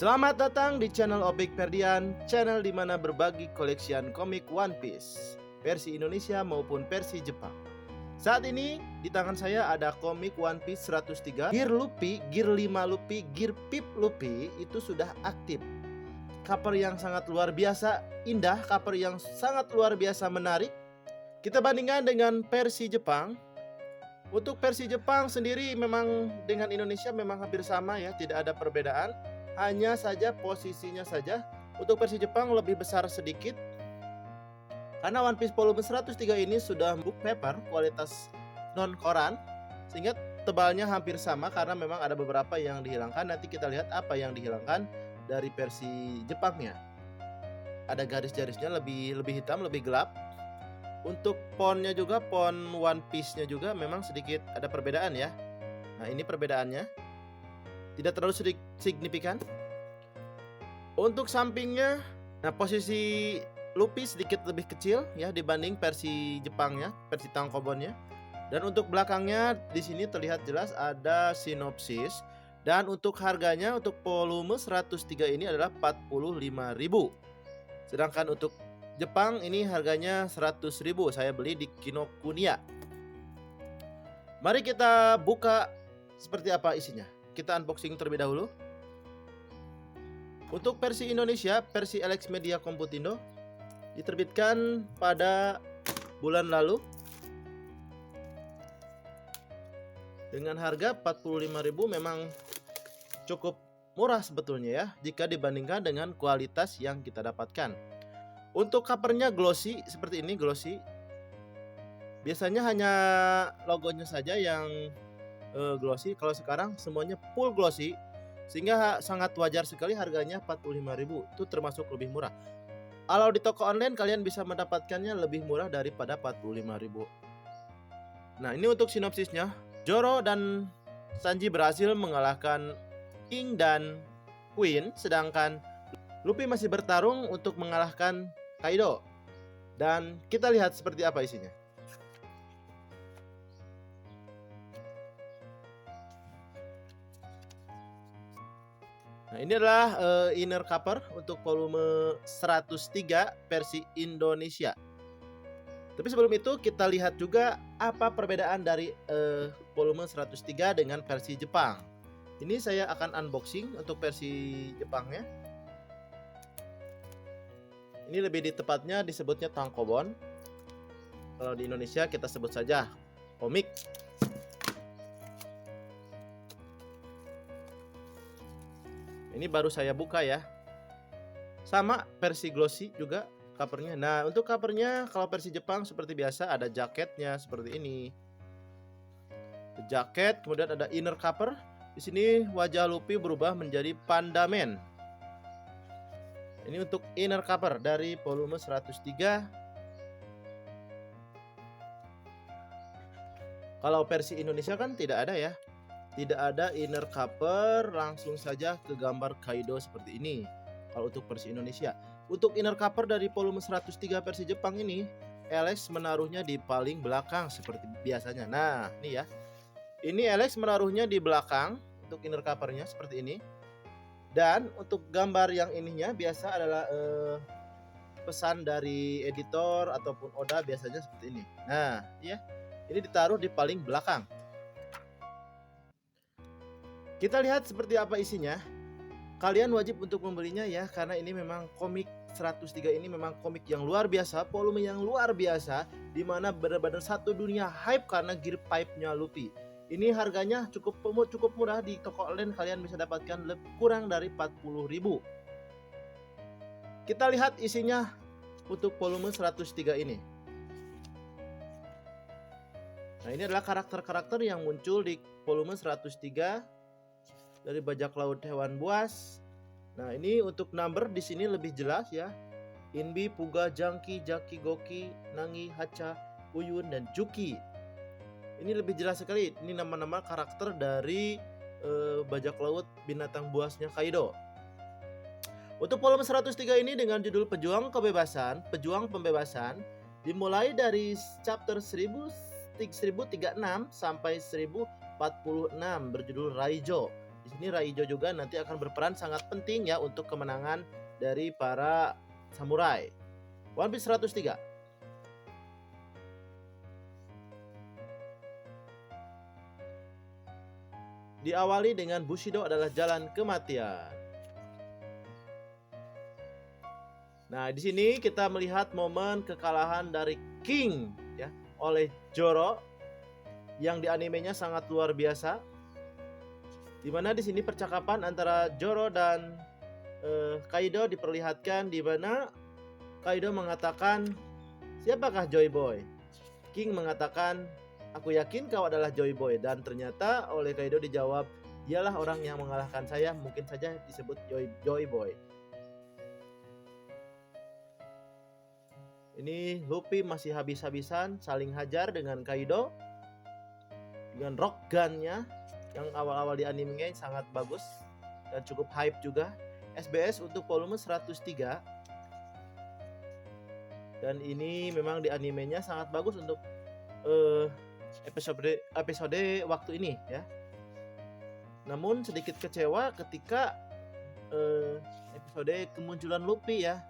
Selamat datang di channel Opik Ferdian, channel di mana berbagi koleksian komik One Piece, versi Indonesia maupun versi Jepang. Saat ini di tangan saya ada komik One Piece 103, Gear Luffy, Gear 5 Luffy, Gear Pip Luffy itu sudah aktif. Cover yang sangat luar biasa indah, cover yang sangat luar biasa menarik. Kita bandingkan dengan versi Jepang. Untuk versi Jepang sendiri memang dengan Indonesia memang hampir sama ya, tidak ada perbedaan. Hanya saja posisinya saja untuk versi Jepang lebih besar sedikit. Karena One Piece volume 103 ini sudah book paper kualitas non koran, sehingga tebalnya hampir sama karena memang ada beberapa yang dihilangkan. Nanti kita lihat apa yang dihilangkan dari versi Jepangnya. Ada garis-garisnya lebih hitam, lebih gelap. Untuk fontnya juga, font One Piece-nya juga memang sedikit ada perbedaan ya. Nah, ini perbedaannya. Tidak terlalu signifikan. Untuk sampingnya, nah posisi Luffy sedikit lebih kecil ya dibanding versi Jepangnya, versi tankobonnya. Dan untuk belakangnya di sini terlihat jelas ada sinopsis. Dan untuk harganya untuk volume 103 ini adalah 45.000. Sedangkan untuk Jepang ini harganya 100.000. Saya beli di Kinokuniya. Mari kita buka seperti apa isinya. Kita unboxing terlebih dahulu. Untuk versi Indonesia, versi Elex Media Komputindo diterbitkan pada bulan lalu dengan harga 45.000. Memang cukup murah sebetulnya ya jika dibandingkan dengan kualitas yang kita dapatkan. Untuk covernya glossy seperti ini, glossy. Biasanya hanya logonya saja yang glossy. Kalau sekarang semuanya full glossy, sehingga sangat wajar sekali harganya 45.000. Itu termasuk lebih murah. Kalau di toko online kalian bisa mendapatkannya lebih murah daripada 45.000. Nah, ini untuk sinopsisnya. Zoro dan Sanji berhasil mengalahkan King dan Queen, sedangkan Luffy masih bertarung untuk mengalahkan Kaido. Dan kita lihat seperti apa isinya. Nah, ini adalah inner cover untuk volume 103 versi Indonesia. Tapi sebelum itu kita lihat juga apa perbedaan dari volume 103 dengan versi Jepang. Ini saya akan unboxing untuk versi Jepangnya. Ini lebih tepatnya disebutnya tankobon. Kalau di Indonesia kita sebut saja komik. Ini baru saya buka ya. Sama versi glossy juga covernya. Nah, untuk covernya kalau versi Jepang seperti biasa ada jaketnya seperti ini. Jaket, kemudian ada inner cover. Di sini wajah Luffy berubah menjadi Panda Man. Ini untuk inner cover dari volume 103. Kalau versi Indonesia kan tidak ada ya. Tidak ada inner cover, langsung saja ke gambar Kaido seperti ini. Kalau untuk versi Indonesia. Untuk inner cover dari volume 103 versi Jepang ini, Alex menaruhnya di paling belakang seperti biasanya. Nah, ini ya. Ini Alex menaruhnya di belakang untuk inner covernya seperti ini. Dan untuk gambar yang ininya biasa adalah pesan dari editor ataupun Oda biasanya seperti ini. Nah, ya. Ini ditaruh di paling belakang. Kita lihat seperti apa isinya. Kalian wajib untuk membelinya ya, karena ini memang komik 103 ini memang komik yang luar biasa, volume yang luar biasa, dimana benar-benar satu dunia hype karena gear pipe-nya Luffy. Ini harganya cukup murah, di toko online kalian bisa dapatkan kurang dari 40.000. Kita lihat isinya untuk volume 103 ini. Nah, ini adalah karakter-karakter yang muncul di volume 103. Dari bajak laut hewan buas. Nah, ini untuk number di sini lebih jelas ya. Inbi, Puga, Jangki, Jaki, Goki, Nangi, Hacha, Uyun, dan Juki. Ini lebih jelas sekali. Ini nama-nama karakter dari bajak laut binatang buasnya Kaido. Untuk volume 103 ini dengan judul Pejuang Kebebasan, Pejuang Pembebasan, dimulai dari chapter 1036 sampai 1046 berjudul Raijo. Di sini Raijo juga nanti akan berperan sangat penting ya untuk kemenangan dari para samurai. One Piece 103. Diawali dengan Bushido adalah jalan kematian. Nah, di sini kita melihat momen kekalahan dari King ya oleh Zoro yang di animenya sangat luar biasa. Di mana di sini percakapan antara Zoro dan Kaido diperlihatkan, di mana Kaido mengatakan, "Siapakah Joy Boy?" King mengatakan, "Aku yakin kau adalah Joy Boy." Dan ternyata oleh Kaido dijawab, "Dialah orang yang mengalahkan saya, mungkin saja disebut Joy Boy." Ini Luffy masih habis-habisan saling hajar dengan Kaido dengan rock gun-nya yang awal-awal di animenya sangat bagus dan cukup hype juga. SBS untuk volume 103. Dan ini memang di animenya sangat bagus untuk episode waktu ini ya. Namun sedikit kecewa ketika episode kemunculan Luffy ya.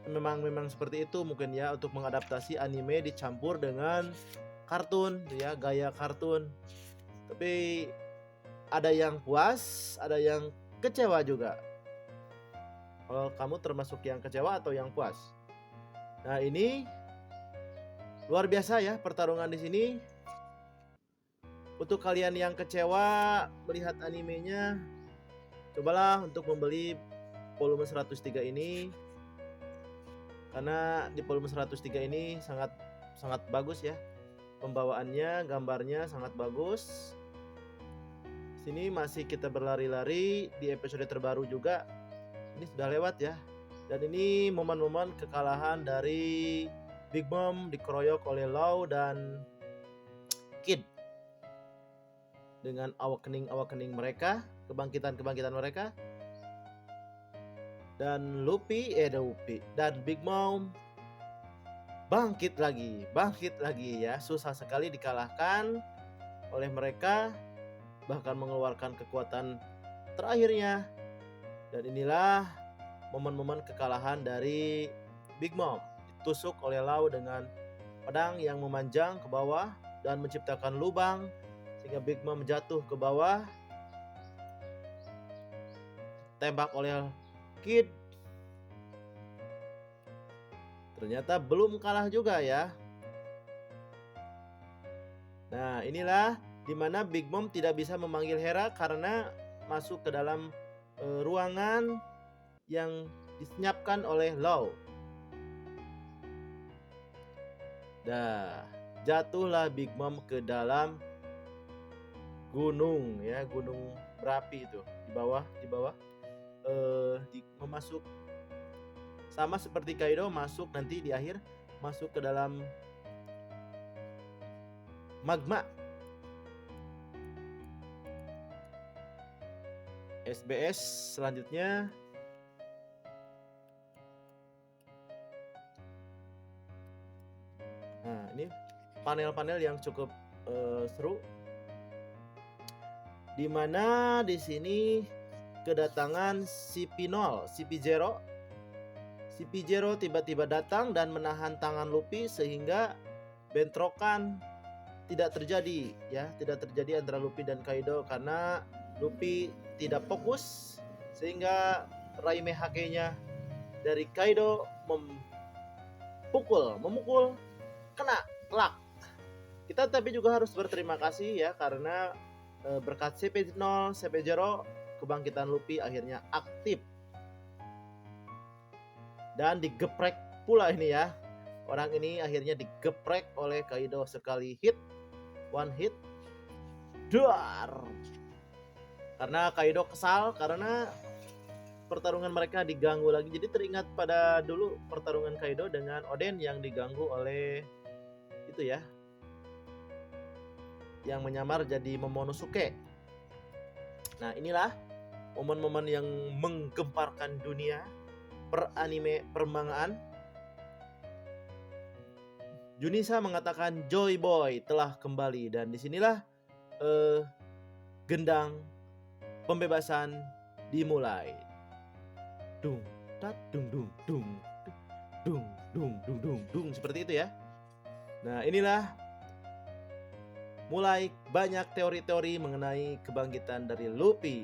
Memang seperti itu mungkin ya, untuk mengadaptasi anime dicampur dengan kartun ya, gaya kartun. Tapi ada yang puas, ada yang kecewa juga. Kalau kamu termasuk yang kecewa atau yang puas? Nah, ini luar biasa ya pertarungan di sini. Untuk kalian yang kecewa melihat animenya, cobalah untuk membeli volume 103 ini. Karena di volume 103 ini sangat bagus ya. Pembawaannya, gambarnya sangat bagus. Sini masih kita berlari-lari di episode terbaru juga. Ini sudah lewat ya. Dan ini momen-momen kekalahan dari Big Mom dikeroyok oleh Law dan Kid. Dengan awakening mereka, kebangkitan mereka. Dan Luffy dan Big Mom bangkit lagi ya. Susah sekali dikalahkan oleh mereka, bahkan mengeluarkan kekuatan terakhirnya. Dan inilah momen-momen kekalahan dari Big Mom, ditusuk oleh Law dengan pedang yang memanjang ke bawah dan menciptakan lubang sehingga Big Mom jatuh ke bawah, tembak oleh Kid. Ternyata belum kalah juga ya. Nah, inilah dimana Big Mom tidak bisa memanggil Hera karena masuk ke dalam ruangan yang disenyapkan oleh Law. Dah, jatuhlah Big Mom ke dalam gunung ya, gunung berapi itu di bawah memasuk sama seperti Kaido masuk nanti di akhir, masuk ke dalam magma. SBS selanjutnya. Nah, ini panel-panel yang cukup seru. Dimana di sini kedatangan CP0 tiba-tiba datang dan menahan tangan Luffy sehingga bentrokan tidak terjadi antara Luffy dan Kaido karena Luffy tidak fokus sehingga Raime Hage-nya dari Kaido memukul kena telak. Kita tapi juga harus berterima kasih ya karena berkat CP0 kebangkitan Luffy akhirnya aktif dan digeprek pula ini ya. Orang ini akhirnya digeprek oleh Kaido sekali hit, one hit, duar. Karena Kaido kesal karena pertarungan mereka diganggu lagi. Jadi teringat pada dulu pertarungan Kaido dengan Oden yang diganggu oleh itu ya, yang menyamar jadi Momonosuke. Nah, inilah momen-momen yang menggemparkan dunia per-anime permangaan. Junisa mengatakan Joy Boy telah kembali dan disinilah gendang pembebasan dimulai. Dung, tat, dung, dung, dung, dung, dung, dung, dung, dung, seperti itu ya. Nah, inilah mulai banyak teori-teori mengenai kebangkitan dari Luffy.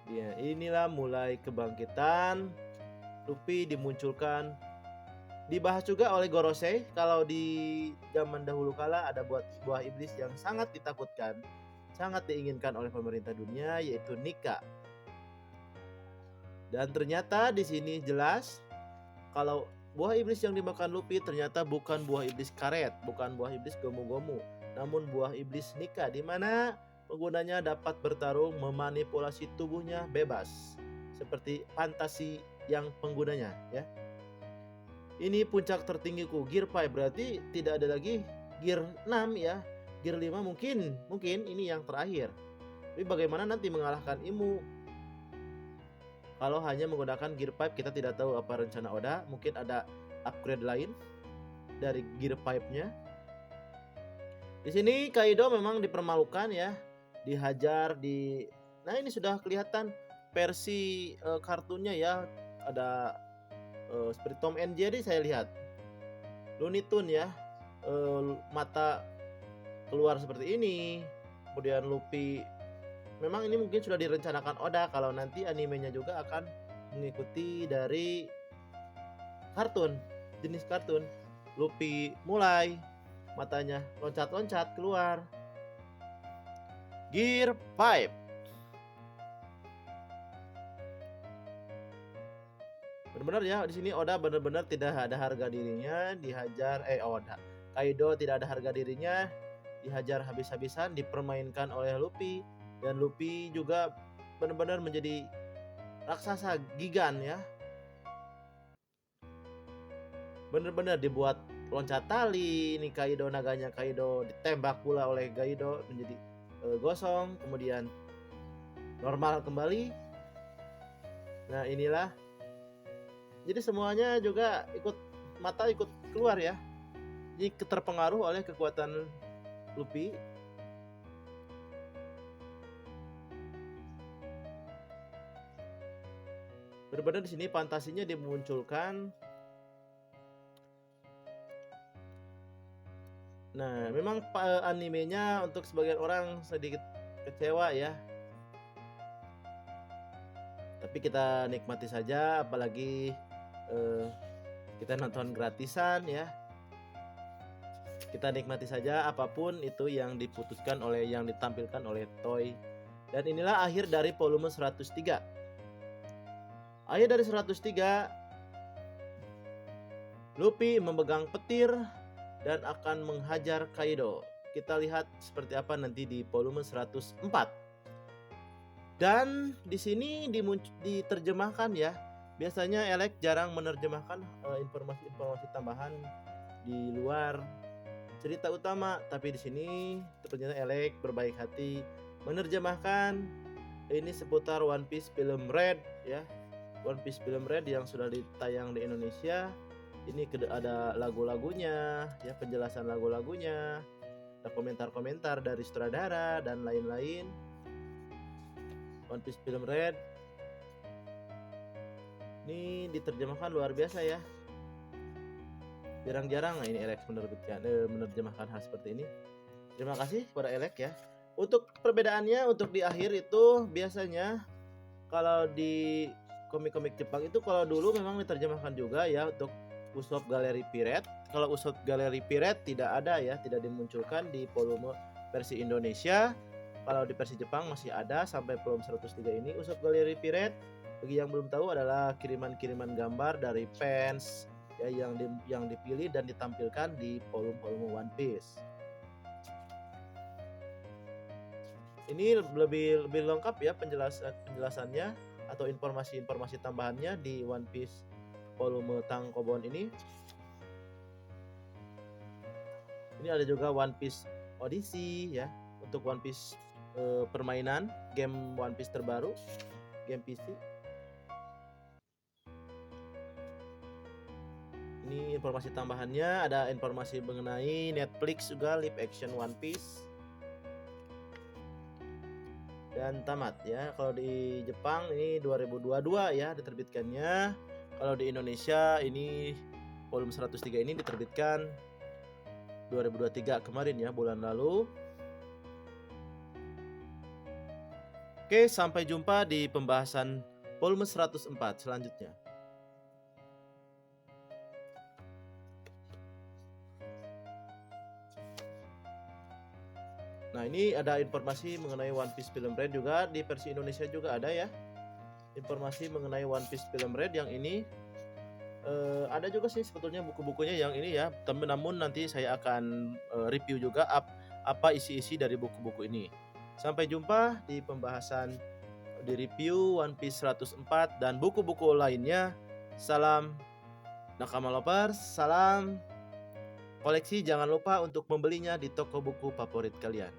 Ya, inilah mulai kebangkitan Luffy dimunculkan. Dibahas juga oleh Gorosei kalau di zaman dahulu kala ada buah iblis yang sangat ditakutkan, sangat diinginkan oleh pemerintah dunia, yaitu Nika. Dan ternyata di sini jelas kalau buah iblis yang dimakan Luffy ternyata bukan buah iblis karet, bukan buah iblis gomu-gomu, namun buah iblis Nika, di mana penggunanya dapat bertarung, memanipulasi tubuhnya bebas seperti fantasi yang penggunanya, ya. Ini puncak tertinggiku, Gear 5, berarti tidak ada lagi Gear 6 ya. Gear 5 mungkin ini yang terakhir. Tapi bagaimana nanti mengalahkan Imu? Kalau hanya menggunakan Gear 5, kita tidak tahu apa rencana Oda. Mungkin ada upgrade lain dari Gear 5-nya. Di sini Kaido memang dipermalukan ya, dihajar di. Nah, ini sudah kelihatan versi kartunnya ya, ada seperti Tom and Jerry saya lihat. Looney Tunes ya, mata keluar seperti ini. Kemudian Luffy, memang ini mungkin sudah direncanakan Oda kalau nanti animenya juga akan mengikuti dari kartun, jenis kartun. Luffy mulai matanya loncat-loncat keluar. Gear 5. Benar-benar ya, di sini Oda benar-benar tidak ada harga dirinya, dihajar Oda. Kaido tidak ada harga dirinya, dihajar habis-habisan, dipermainkan oleh Luffy, dan Luffy juga benar-benar menjadi raksasa gigan ya. Benar-benar dibuat loncat tali, ini Kaido, naganya Kaido ditembak pula oleh Kaido menjadi gosong, kemudian normal kembali. Nah, inilah. Jadi semuanya juga mata ikut keluar ya. Ini terpengaruh oleh kekuatan Luffy. Benar-benar di sini fantasinya dimunculkan. Nah, memang animenya untuk sebagian orang sedikit kecewa ya. Tapi kita nikmati saja, apalagi kita nonton gratisan ya. Kita nikmati saja apapun itu yang diputuskan oleh, yang ditampilkan oleh Toei. Dan inilah akhir dari volume 103. Akhir dari 103, Luffy memegang petir dan akan menghajar Kaido. Kita lihat seperti apa nanti di volume 104. Dan di sini diterjemahkan ya. Biasanya Elec jarang menerjemahkan informasi-informasi tambahan di luar cerita utama, tapi di sini ternyata Elec berbaik hati menerjemahkan ini seputar One Piece film Red ya. One Piece film Red yang sudah ditayang di Indonesia. Ini ada lagu-lagunya ya, penjelasan lagu-lagunya, ada komentar-komentar dari sutradara dan lain-lain. One Piece film Red ini diterjemahkan luar biasa ya. Jarang-jarang ini Elec menerjemahkan hal seperti ini. Terima kasih kepada Elec ya. Untuk perbedaannya, untuk di akhir itu biasanya kalau di komik-komik Jepang itu kalau dulu memang diterjemahkan juga ya untuk Usopp Gallery Pirate. Kalau Usopp Gallery Pirate tidak ada ya, tidak dimunculkan di volume versi Indonesia. Kalau di versi Jepang masih ada sampai volume 103 ini. Usopp Gallery Pirate, bagi yang belum tahu, adalah kiriman-kiriman gambar dari fans ya, yang dipilih dan ditampilkan di volume-volume One Piece. Ini lebih lengkap ya penjelasannya atau informasi-informasi tambahannya di One Piece volume Tankobon ini. Ini ada juga One Piece Odyssey ya, untuk One Piece permainan game One Piece terbaru, game PC. Ini informasi tambahannya, ada informasi mengenai Netflix juga live action One Piece. dan tamat ya. Kalau di Jepang ini 2022 ya diterbitkannya. Kalau di Indonesia ini volume 103 ini diterbitkan 2023 kemarin ya, bulan lalu. Oke, sampai jumpa di pembahasan volume 104 selanjutnya. Nah, ini ada informasi mengenai One Piece Film Red juga, di versi Indonesia juga ada ya. Informasi mengenai One Piece Film Red yang ini ada juga sih sebetulnya buku-bukunya yang ini ya. Namun nanti saya akan review juga apa isi-isi dari buku-buku ini. Sampai jumpa di pembahasan di review One Piece 104 dan buku-buku lainnya. Salam Nakama Lovers, salam koleksi. Jangan lupa untuk membelinya di toko buku favorit kalian.